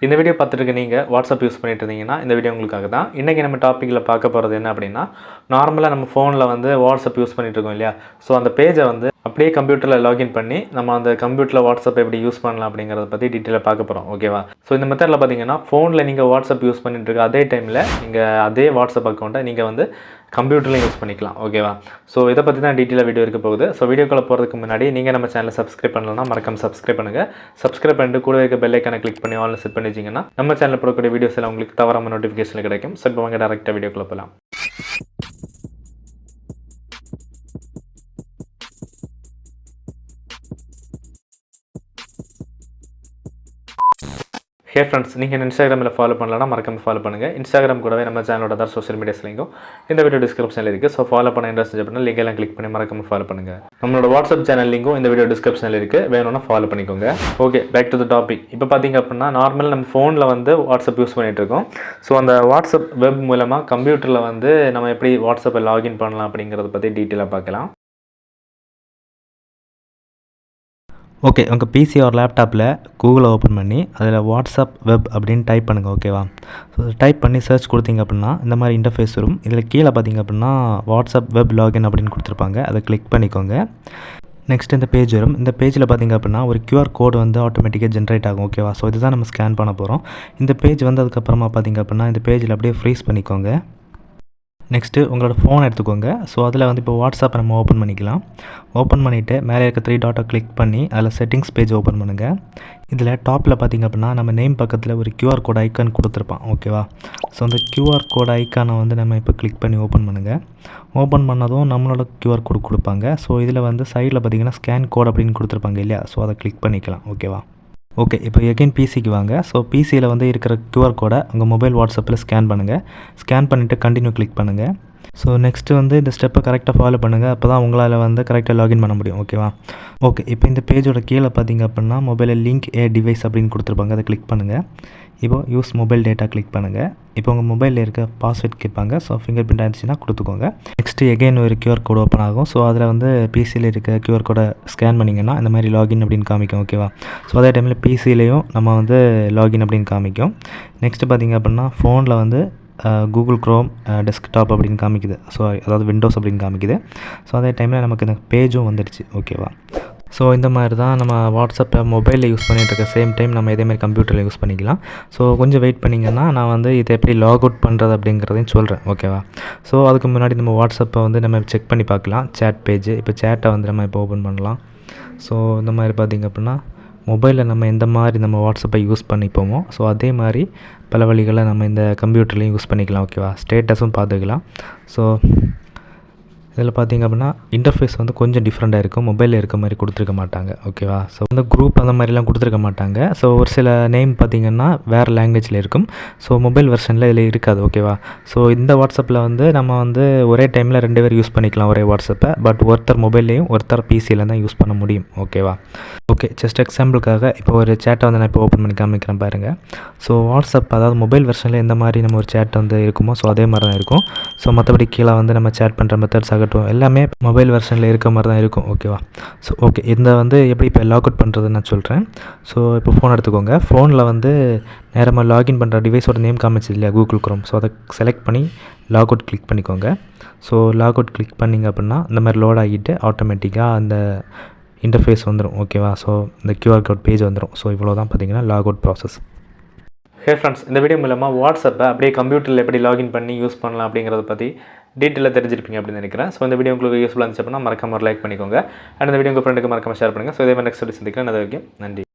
இந்த வீடியோ பார்த்துட்டு நீங்கள் வாட்ஸ்அப் யூஸ் பண்ணிட்டு இருந்தீங்கன்னா இந்த வீடியோ உங்களுக்காக தான். இன்றைக்கி நம்ம டாப்பிக்கில் பார்க்க போகிறது என்ன அப்படின்னா, நார்மலாக நம்ம ஃபோனில் வந்து வாட்ஸ்அப் யூஸ் பண்ணிட்டு இருக்கோம் இல்லையா? ஸோ அந்த பேஜை வந்து அப்படியே கம்ப்யூட்டரில் லாகின் பண்ணி நம்ம அந்த கம்ப்யூட்டரில் வாட்ஸ்அப் எப்படி யூஸ் பண்ணலாம் அப்படிங்கிறத பற்றி டீட்டெயிலாக பார்க்க போகிறோம். ஓகேவா? ஸோ இந்த மெத்தடில் பார்த்தீங்கன்னா ஃபோனில் நீங்கள் வாட்ஸ்அப் யூஸ் பண்ணிட்டு இருக்க அதே டைமில் நீங்கள் அதே வாட்ஸ்அப் அக்கௌண்ட்டை நீங்கள் வந்து கம்ப்யூட்டர்லையும் யூஸ் பண்ணிக்கலாம். ஓகேவா? ஸோ இதை பற்றி தான் டீட்டெயிலாக வீடியோ இருக்க போகுது. ஸோ வீடியோக்குள்ளே போகிறதுக்கு முன்னாடி நீங்கள் நம்ம சேனலை சப்ஸ்கிரைப் பண்ணலன்னா மறக்காம சப்ஸ்கிரைப் பண்ணுங்கள். சப்ஸ்கிரைப் பண்ணிட்டு கூட இருக்க பெல் ஐக்கானை கிளிக் பண்ணி ஆல்னு செட் பண்ணி வச்சிங்கன்னா நம்ம சேனலில் போடக்கூடிய வீடியோஸ் எல்லாம் உங்களுக்கு தவறாமல் நோட்டிஃபிகேஷன் கிடைக்கும். ஸோ இப்போ வாங்க டேரெக்டாக வீடியோக்குள்ளே போகலாம். ஹே ஃப்ரெண்ட்ஸ், நீங்கள் இன்ஸ்டாகிராமில் ஃபாலோ பண்ணலன்னா மறக்காம ஃபாலோ பண்ணுங்கள். இன்ஸ்டாகிராம் கூடவே நம்ம சேனலோட அதர் சோஷியல் மீடியாஸ் லிங்கும் இந்த வீடியோ டிஸ்கிரிப்ஷனில் இருக்குது. ஸோ ஃபாலோ பண்ண இன்ட்ரெஸ்ட் பண்ணால் லிங்க் எல்லாம் கிளிக் பண்ணி மறக்காம ஃபாலோ பண்ணுங்கள். நம்மளோட வாட்ஸ்அப் சேனல் லிங்கும் இந்த வீடியோ டிஸ்கிரிப்ஷனில் இருக்குது, வேணும்னா ஃபாலோ பண்ணிக்கோங்க. Okay, back to the topic. இப்போ பார்த்தீங்க அப்படின்னா நார்மல் நம்ம ஃபோனில் வந்து வாட்ஸ்அப் யூஸ் பண்ணிகிட்டு இருக்கோம். ஸோ அந்த வாட்ஸ்அப் வெப் மூலமாக கம்ப்யூட்டரில் வந்து நம்ம எப்படி வாட்ஸ்அப்பை லாகின் பண்ணலாம் அப்படிங்கிறத பற்றி டீட்டெயிலாக பார்க்கலாம். ஓகே, உங்கள் பிசி ஒரு லேப்டாப்பில் கூகுளை ஓப்பன் பண்ணி அதில் வாட்ஸ்அப் வெப் அப்படின்னு டைப் பண்ணுங்கள். ஓகேவா? ஸோ டைப் பண்ணி சர்ச் கொடுத்தீங்க அப்படின்னா இந்த மாதிரி இன்டர்ஃபேஸ் வரும். இதில் கீழே பார்த்தீங்க அப்படின்னா வாட்ஸ்அப் வெப் லாகின் அப்படின்னு கொடுத்துருப்பாங்க. அதை கிளிக் பண்ணிக்கோங்க. நெக்ஸ்ட் இந்த பேஜ் வரும். இந்த பேஜில் பார்த்திங்க அப்படின்னா ஒரு கியூஆர் கோடு வந்து ஆட்டோமேட்டிக்காக ஜென்ரேட் ஆகும். ஓகேவா? ஸோ இதுதான் நம்ம ஸ்கேன் பண்ண போகிறோம். இந்த பேஜ் வந்து அதுக்கப்புறமா பார்த்திங்க அப்படின்னா இந்த பேஜில் அப்படியே ஃப்ரீஸ் பண்ணிக்கோங்க. நெக்ஸ்ட்டு உங்களோட ஃபோன் எடுத்துக்கோங்க. ஸோ அதில் வந்து இப்போ வாட்ஸ்அப்பை நம்ம ஓப்பன் பண்ணிக்கலாம். ஓப்பன் பண்ணிவிட்டு மேலே இருக்க 3 டாட்டை கிளிக் பண்ணி அதில் செட்டிங்ஸ் பேஜ் ஓப்பன் பண்ணுங்கள். இதில் டாப்பில் பார்த்திங்க அப்படின்னா நம்ம நேம் பக்கத்தில் ஒரு கியூஆர் கோட் ஐக்கான் கொடுத்துருப்பான். ஓகேவா? ஸோ அந்த கியூஆர் கோட் ஐக்கானை வந்து நம்ம இப்போ கிளிக் பண்ணி ஓப்பன் பண்ணுங்கள். ஓப்பன் பண்ணதும் நம்மளோட கியூஆர் கோடு கொடுப்பாங்க. ஸோ இதில் வந்து சைடில் பார்த்திங்கன்னா ஸ்கேன் கோட் அப்படின்னு கொடுத்துருப்பாங்க இல்லையா? ஸோ அதை கிளிக் பண்ணிக்கலாம். ஓகேவா? ஓகே, இப்போ எகைன் பிசிக்கு வாங்க. ஸோ பிசியில் வந்து இருக்கிற கியூஆர் கோடை உங்கள் மொபைல் வாட்ஸ்அப்பில் ஸ்கேன் பண்ணுங்கள். ஸ்கேன் பண்ணிவிட்டு கண்டினியூ கிளிக் பண்ணுங்கள். ஸோ நெக்ஸ்ட்டு வந்து இந்த ஸ்டெப்பை கரெக்டாக ஃபாலோ பண்ணுங்கள். அப்போ தான் உங்களால் வந்து கரெக்டாக லாகின் பண்ண முடியும். ஓகேவா? ஓகே, இப்போ இந்த பேஜோட கீழே பார்த்தீங்க அப்படின்னா மொபைலில் லிங்க் ஏ டிவைஸ் அப்படின்னு கொடுத்துருப்பாங்க. அதை கிளிக் பண்ணுங்கள். இப்போது யூஸ் மொபைல் டேட்டா கிளிக் பண்ணுங்கள். இப்போ உங்கள் மொபைலில் இருக்க பாஸ்வேர்ட் கேட்பாங்க. ஸோ ஃபிங்கர் பிரிண்ட் ஆகிடுச்சுன்னா கொடுத்துக்கோங்க. நெக்ஸ்ட்டு எகைன் ஒரு கியூஆர் கோடு ஓப்பன் ஆகும். ஸோ அதில் வந்து பிசியில் இருக்க கியூஆர் கோடை ஸ்கேன் பண்ணிங்கன்னா இந்த மாதிரி லாகின் அப்படின்னு காமிக்கும். ஓகேவா? ஸோ அதே டைமில் பிசிலையும் நம்ம வந்து லாகின் அப்படின்னு காமிக்கும். நெக்ஸ்ட்டு பார்த்திங்க அப்படின்னா ஃபோனில் வந்து கூகுள் க்ரோம் டெஸ்க்டாப் அப்படின்னு காமிக்குது. ஸோ அதாவது விண்டோஸ் அப்படின்னு காமிக்குது. ஸோ அதே டைமில் நமக்கு இந்த பேஜும் வந்துடுச்சு. ஓகேவா? ஸோ இந்த மாதிரி தான் நம்ம வாட்ஸ்அப்பை மொபைலில் யூஸ் பண்ணிகிட்டு இருக்க சேம் டைம் நம்ம இதேமாதிரி கம்ப்யூட்டரில் யூஸ் பண்ணிக்கலாம். ஸோ கொஞ்சம் வெயிட் பண்ணிங்கன்னா நான் வந்து இதை எப்படி லாக் அவுட் பண்ணுறது அப்படிங்கிறதையும் சொல்கிறேன். ஓகேவா? ஸோ அதுக்கு முன்னாடி நம்ம வாட்ஸ்அப்பை வந்து நம்ம செக் பண்ணி பார்க்கலாம். சேட் பேஜ் இப்போ சேட்டை வந்து நம்ம இப்போ ஓப்பன் பண்ணலாம். ஸோ இந்த மாதிரி பார்த்திங்க அப்படின்னா மொபைலில் நம்ம எந்த மாதிரி நம்ம வாட்ஸ்அப்பை யூஸ் பண்ணிப்போமோ ஸோ அதே மாதிரி பல வழிகளை நம்ம இந்த கம்ப்யூட்டர்லேயும் யூஸ் பண்ணிக்கலாம். ஓகேவா? ஸ்டேட்டஸும் பார்த்துக்கலாம். ஸோ இதில் பார்த்திங்க அப்படின்னா இன்டர்ஃபேஸ் வந்து கொஞ்சம் டிஃப்ரெண்ட்டாக இருக்கும். மொபைலில் இருக்க மாதிரி கொடுத்துருக்க மாட்டாங்க. ஓகேவா? ஸோ இந்த குரூப் அந்த மாதிரிலாம் கொடுத்துருக்க மாட்டாங்க. ஸோ ஒரு சில நேம் பார்த்திங்கன்னா வேறு லாங்குவேஜில் இருக்கும். ஸோ மொபைல் வெர்ஷனில் இதில் இருக்காது. ஓகேவா? ஸோ இந்த வாட்ஸ்அப்பில் வந்து நம்ம வந்து ஒரே டைமில் 2 பேர் யூஸ் பண்ணிக்கலாம் ஒரே வாட்ஸ்அப்பை. பட் ஒருத்தர் மொபைல்லையும் ஒருத்தர் பிசியில் தான் யூஸ் பண்ண முடியும். ஓகேவா? ஓகே, ஜஸ்ட் எக்ஸாம்பிளுக்காக இப்போ ஒரு சேட்டை வந்து நான் இப்போ ஓப்பன் பண்ணி காமிக்கிறேன் பாருங்கள். ஸோ வாட்ஸ்அப் அதாவது மொபைல் வெர்ஷனில் எந்த மாதிரி நம்ம ஒரு சேட் வந்து இருக்குமோ ஸோ அதே மாதிரி தான் இருக்கும். ஸோ மற்றபடி கீழே வந்து நம்ம சேட் பண்ணுற மெத்தட்ஸ் ஆகட்டும் எல்லாமே மொபைல் வெர்ஷனில் இருக்க மாதிரி தான் இருக்கும். ஓகேவா? ஸோ ஓகே, இந்த வந்து எப்படி இப்போ லாக் அவுட் பண்ணுறதுன்னு நான் சொல்கிறேன். ஸோ இப்போ ஃபோன் எடுத்துக்கோங்க. ஃபோனில் வந்து நேரமாக லாகின் பண்ணுற டிவைஸோட நேம் காமிச்சது இல்லையா கூகுள் க்ரோம். ஸோ அதை செலக்ட் பண்ணி லாக் அவுட் கிளிக் பண்ணிக்கோங்க. ஸோ லாக் அவுட் கிளிக் பண்ணிங்க அப்படின்னா இந்த மாதிரி லோட் ஆகிட்டு ஆட்டோமேட்டிக்காக அந்த இன்டர்ஃபேஸ் வந்துடும். ஓகேவா? ஸோ இந்த கியூஆர் கோட் பேஜ் வந்துடும். ஸோ இவ்வளோ தான் பார்த்தீங்கன்னா log out process. Hey friends, இந்த வீடியோ மூலமாக வாட்ஸ்அப்பை அப்படியே கம்ப்யூட்டரில் எப்படி லாகின் பண்ணி யூஸ் பண்ணலாம் அப்படிங்கிறத பற்றி டீட்டெயிலாக தெரிஞ்சிருப்பீங்க அப்படின்னு நினைக்கிறேன். ஸோ இந்த வீடியோ உங்களுக்கு யூஸ்ஃபுல்லாக இருந்துச்சு அப்படின்னா மறக்காம லைக் பண்ணிக்கோங்க. அண்ட் இந்த வீடியோ உங்கள் ஃப்ரெண்டுக்கு மறக்காம ஷேர் பண்ணுங்கள். ஸோ இதே மாதிரி நெக்ஸ்ட் சந்திக்கிறேன். அது வரைக்கும் நன்றி.